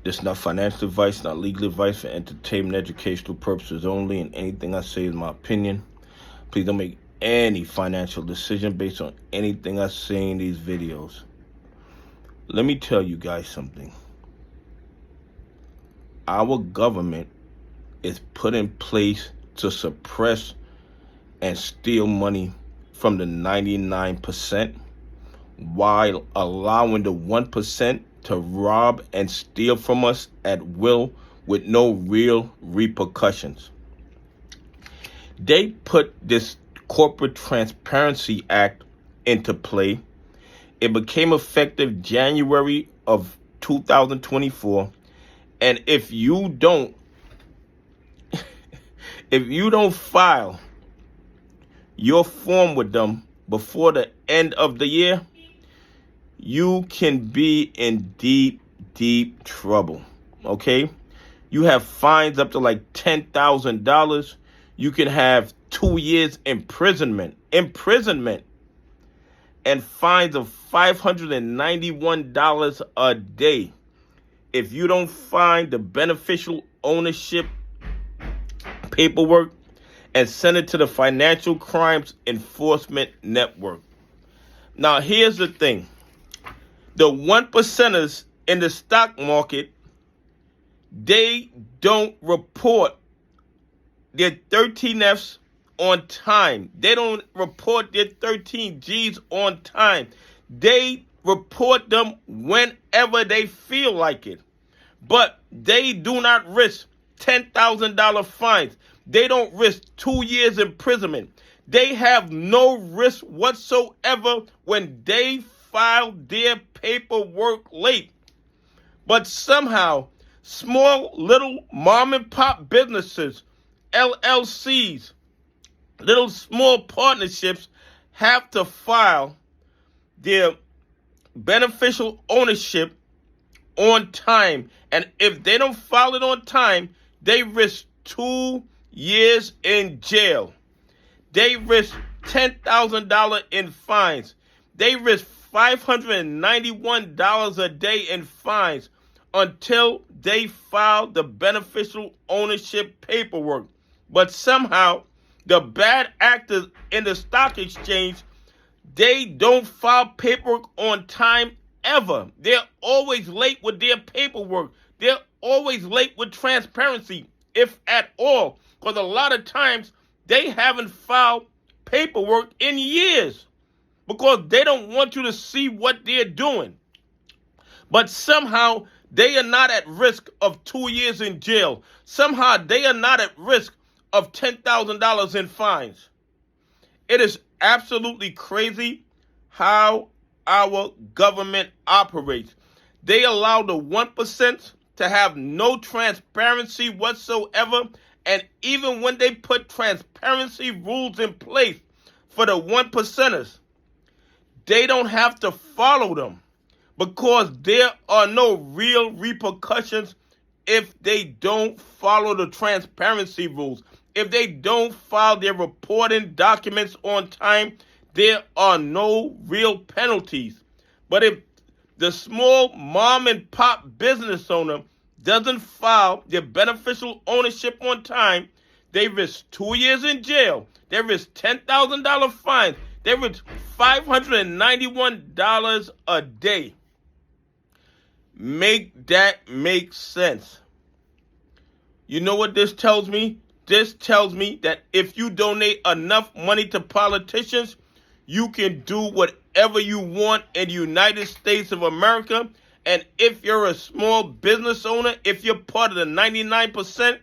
This is not financial advice, not legal advice, for entertainment, educational purposes only, and anything I say is my opinion. Please don't make any financial decision based on anything I say in these videos. Let me tell you guys something. Our government is put in place to suppress and steal money from the 99% while allowing the 1% to rob and steal from us at will with no real repercussions. They put this Corporate Transparency Act into play. It became effective January of 2024. And if you don't file your form with them before the end of the year, you can be in deep, deep trouble. Okay? You have fines up to like $10,000. You can have 2 years imprisonment, and fines of $591 a day if you don't find the beneficial ownership paperwork and send it to the Financial Crimes Enforcement Network. Now, here's the thing. The 1%ers in the stock market, they don't report their 13Fs on time. They don't report their 13 Gs on time. They report them whenever they feel like it. But they do not risk $10,000 fines. They don't risk 2 years imprisonment. They have no risk whatsoever when they file their paperwork late. But somehow, small little mom and pop businesses, LLCs, little small partnerships have to file their beneficial ownership on time. And if they don't file it on time, they risk 2 years in jail. They risk $10,000 in fines. They risk $591 a day in fines until they file the beneficial ownership paperwork. But somehow, the bad actors in the stock exchange, they don't file paperwork on time ever. They're always late with their paperwork. They're always late with transparency, if at all. Because a lot of times, they haven't filed paperwork in years because they don't want you to see what they're doing. But somehow, they are not at risk of 2 years in jail. Somehow, they are not at risk of $10,000 in fines. It is absolutely crazy how our government operates. They allow the 1% to have no transparency whatsoever. And even when they put transparency rules in place for the 1%ers, they don't have to follow them because there are no real repercussions if they don't follow the transparency rules. If they don't file their reporting documents on time, there are no real penalties. But if the small mom and pop business owner doesn't file their beneficial ownership on time, they risk 2 years in jail. They risk $10,000 fines. They risk $591 a day. Make that make sense. You know what this tells me? This tells me that if you donate enough money to politicians, you can do whatever you want in the United States of America. And if you're a small business owner, if you're part of the 99%,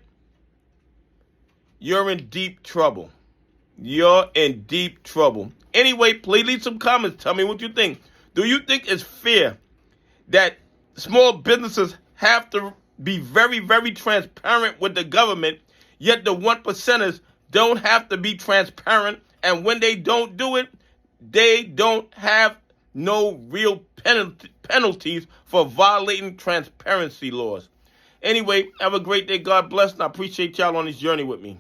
you're in deep trouble. You're in deep trouble. Anyway, please leave some comments. Tell me what you think. Do you think it's fair that small businesses have to be very, very transparent with the government, yet the 1%ers don't have to be transparent, and when they don't do it, they don't have no real penalties for violating transparency laws? Anyway, have a great day. God bless, and I appreciate y'all on this journey with me.